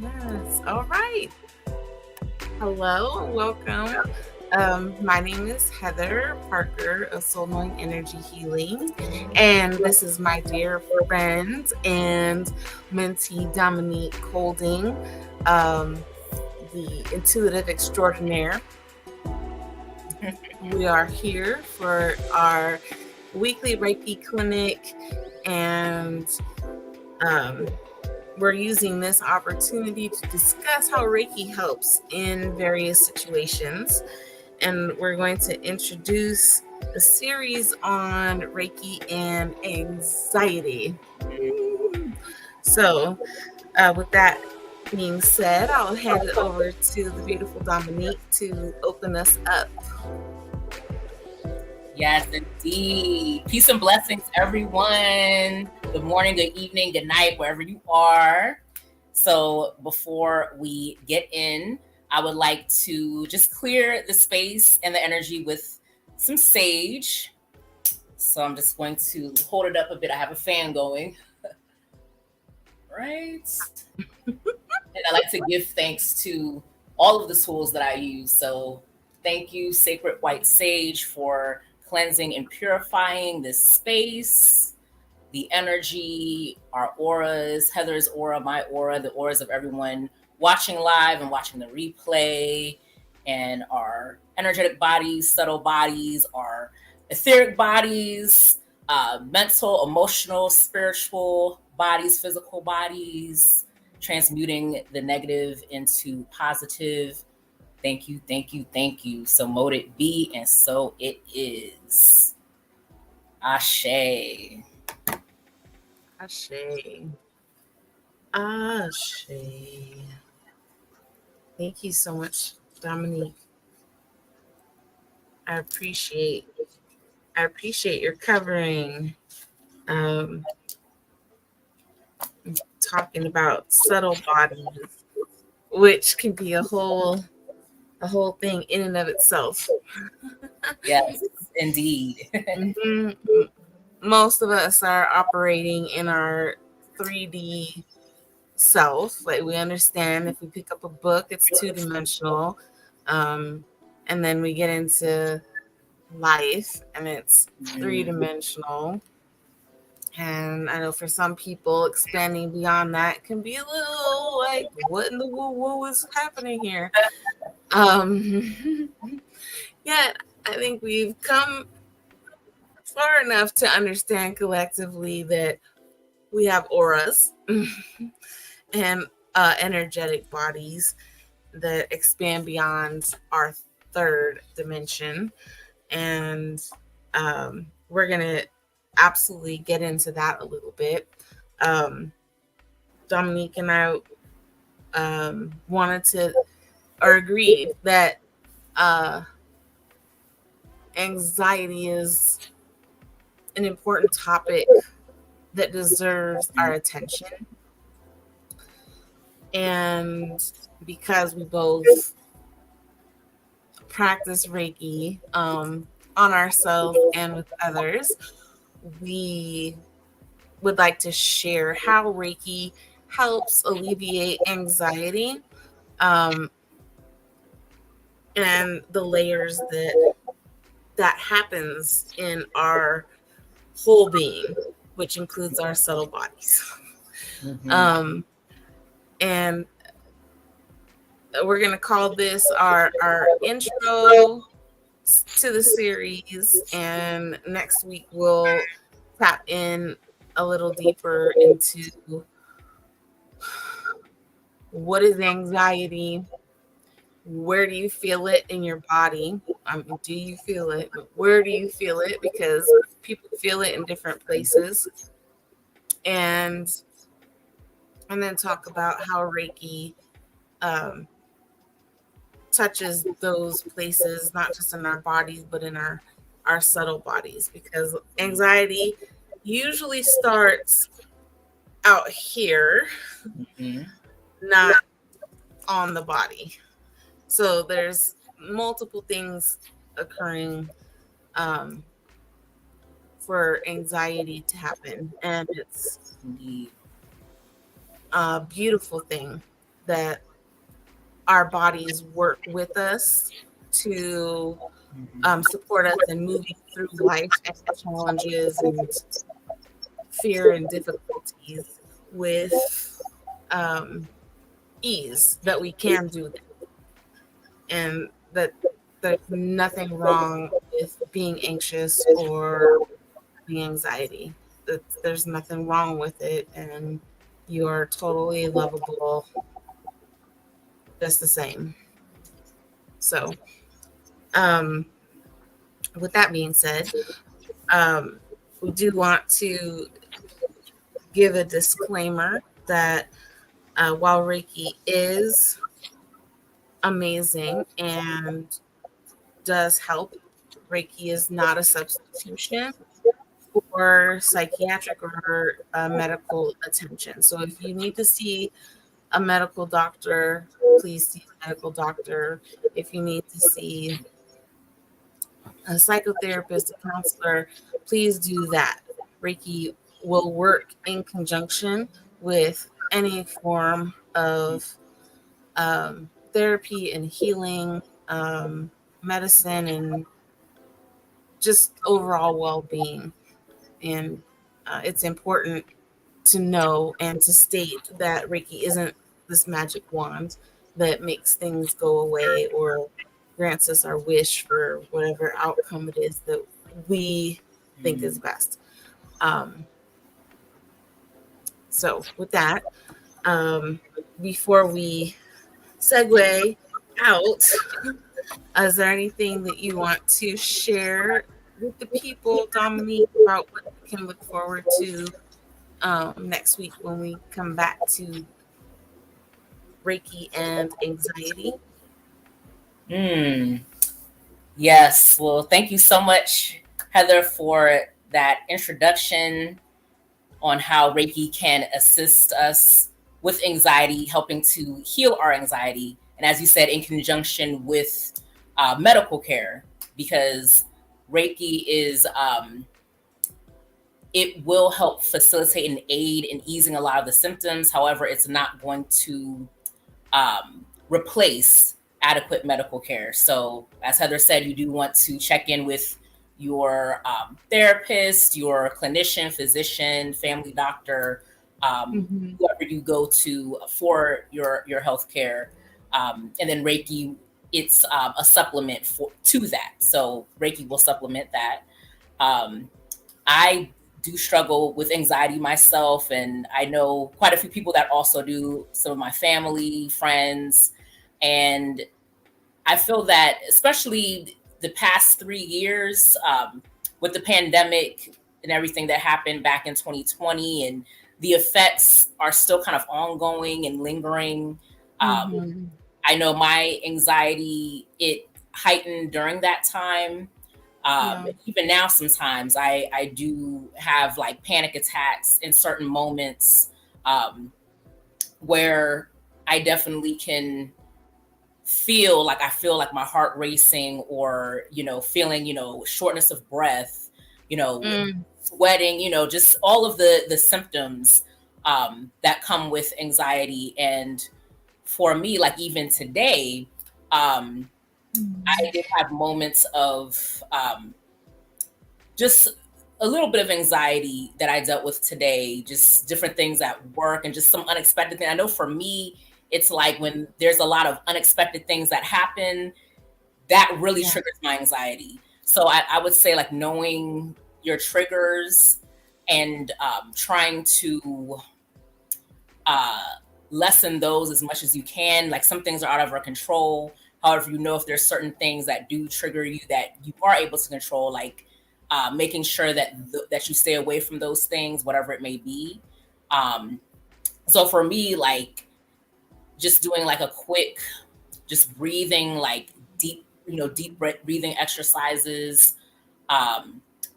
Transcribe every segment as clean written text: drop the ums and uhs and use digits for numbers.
Yes. All right. Hello. Welcome. My name is Heather Parker of Soul Knowing Energy Healing. And this is my dear friend and mentee Dominique Holding, the intuitive extraordinaire. We are here for our weekly Reiki clinic, and we're using this opportunity to discuss how Reiki helps in various situations. And we're going to introduce a series on Reiki and anxiety. So, with that being said, I'll hand it over to the beautiful Dominique to open us up. Yes, indeed. Peace and blessings, everyone. Good morning, good evening, good night, wherever you are. So before we get in, I would like to just clear the space and the energy with some sage. So I'm just going to hold it up a bit. I have a fan going. Right. And I like to give thanks to all of the tools that I use. So thank you, Sacred White Sage, for cleansing and purifying this space, the energy, our auras, Heather's aura, my aura, the auras of everyone watching live and watching the replay, and our energetic bodies, subtle bodies, our etheric bodies, mental, emotional, spiritual bodies, physical bodies, transmuting the negative into positive. Thank you, thank you, thank you. So mote it be, and so it is. Ashe. Ashe. Ashe. Thank you so much, Dominique. I appreciate your covering, talking about subtle bodies, which can be a whole thing in and of itself. Yes, indeed. Mm-hmm. Most of us are operating in our 3D self. Like, we understand if we pick up a book, it's two-dimensional. And then we get into life and it's three-dimensional. And I know for some people, expanding beyond that can be a little like, what in the woo is happening here? Yet I think we've come far enough to understand collectively that we have auras and energetic bodies that expand beyond our third dimension. And we're going to absolutely get into that a little bit. Dominique and I wanted to, or agreed that anxiety is an important topic that deserves our attention. And because we both practice Reiki on ourselves and with others, we would like to share how Reiki helps alleviate anxiety, and the layers that happens in our whole being, which includes our subtle bodies. And we're going to call this our intro to the series, and next week we'll tap in a little deeper into what is anxiety, where do you feel it in your body? Do you feel it? Where do you feel it? Because people feel it in different places. And then talk about how Reiki touches those places, not just in our bodies, but in our subtle bodies. Because anxiety usually starts out here, not on the body. So there's multiple things occurring for anxiety to happen, and it's a beautiful thing. that our bodies work with us to support us in moving through life's challenges and fear and difficulties with ease, that we can do that, and that there's nothing wrong with being anxious or having anxiety. That there's nothing wrong with it, and you're totally lovable just the same. So, um, with that being said, we do want to give a disclaimer that while Reiki is amazing and does help, Reiki is not a substitution for psychiatric or medical attention. So if you need to see a medical doctor, please see a medical doctor. If you need to see a psychotherapist, a counselor, please do that. Reiki will work in conjunction with any form of therapy and healing, medicine, and just overall well-being. And it's important to know and to state that Reiki isn't this magic wand that makes things go away or grants us our wish for whatever outcome it is that we think is best. So with that, before we segue out, is there anything that you want to share with the people, Dominique, about what we can look forward to next week when we come back to Reiki and anxiety? Yes. Well, thank you so much, Heather, for that introduction on how Reiki can assist us with anxiety, helping to heal our anxiety. And as you said, in conjunction with medical care, because Reiki is, it will help facilitate and aid in easing a lot of the symptoms. However, it's not going to replace adequate medical care. So, as Heather said, you do want to check in with your therapist, your clinician, physician, family doctor, whoever you go to for your health care. And then Reiki, it's a supplement to that. So Reiki will supplement that. I do struggle with anxiety myself, and I know quite a few people that also do, some of my family, friends. And I feel that especially the past 3 years, with the pandemic and everything that happened back in 2020, and the effects are still kind of ongoing and lingering. I know my anxiety, it heightened during that time. Even now, sometimes I do have like panic attacks in certain moments, where I definitely can feel like my heart racing, or, feeling, shortness of breath, sweating, just all of the symptoms that come with anxiety. And for me, like even today, I did have moments of just a little bit of anxiety that I dealt with today, just different things at work and just some unexpected things. I know for me, it's like when there's a lot of unexpected things that happen, that really triggers my anxiety. So I would say, like, knowing your triggers and trying to lessen those as much as you can. Like, some things are out of our control. However, if there's certain things that do trigger you that you are able to control, like making sure that that you stay away from those things, whatever it may be. So for me, like, just doing like a quick, just breathing, like deep breathing exercises,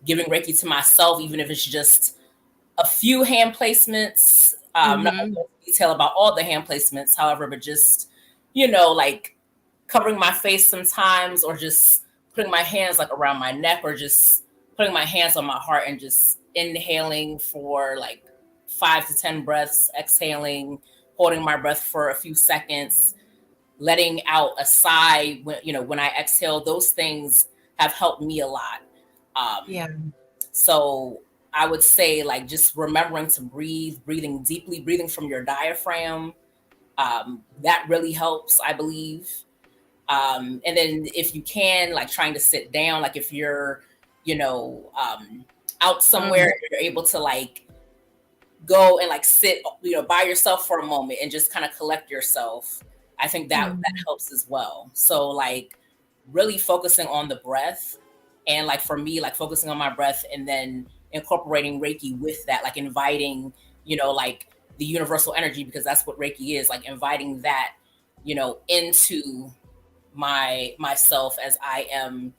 giving Reiki to myself, even if it's just a few hand placements. I'm not going to go into detail about all the hand placements, however, but just, like covering my face sometimes, or just putting my hands like around my neck, or just putting my hands on my heart and just inhaling for like 5 to 10 breaths, exhaling holding my breath for a few seconds, letting out a sigh when I exhale. Those things have helped me a lot. Yeah. So I would say, like, just remembering to breathe, breathing deeply, breathing from your diaphragm. That really helps, I believe. And then if you can, like, trying to sit down, like if you're, you know, out somewhere, Mm, you're able to like go and like sit, by yourself for a moment and just kind of collect yourself. I think that mm, helps as well. So like really focusing on the breath, and like for me, like focusing on my breath and then incorporating Reiki with that, like inviting, like the universal energy, because that's what Reiki is, like inviting that, into myself as I am,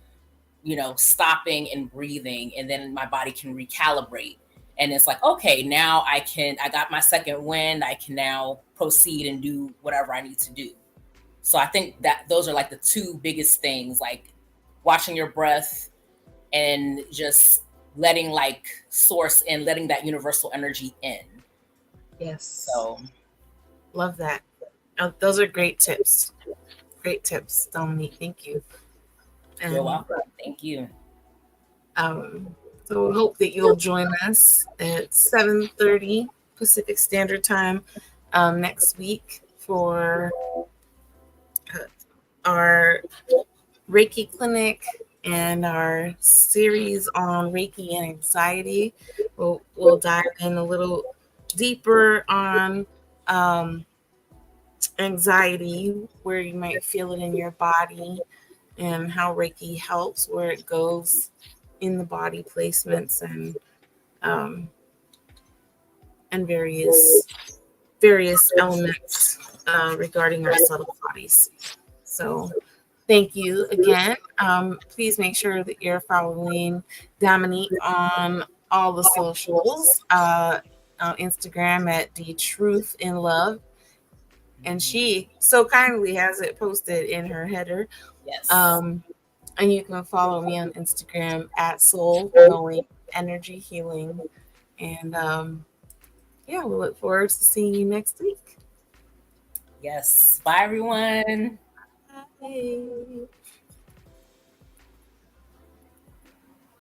stopping and breathing, and then my body can recalibrate. And it's like, okay, now I got my second wind. I can now proceed and do whatever I need to do. So I think that those are like the two biggest things, like watching your breath and just letting like source and letting that universal energy in. yes. So Love that. Those are great tips. Great tips, Dominique. Thank you. you're And welcome. Thank you. um, so we hope that you'll join us at 7:30 Pacific Standard Time next week for our Reiki clinic and our series on Reiki and anxiety. We'll dive in a little deeper on um, anxiety, where you might feel it in your body, and how Reiki helps, where it goes in the body placements, um, and various elements regarding our subtle bodies. So thank you again. Please make sure that you're following Dominique on all the socials, on Instagram at The Truth in Love. And she so kindly has it posted in her header. Yes. Um, and you can follow me on Instagram at Soul Knowing Energy Healing. And yeah, we look forward to seeing you next week. Yes. Bye, everyone. Bye.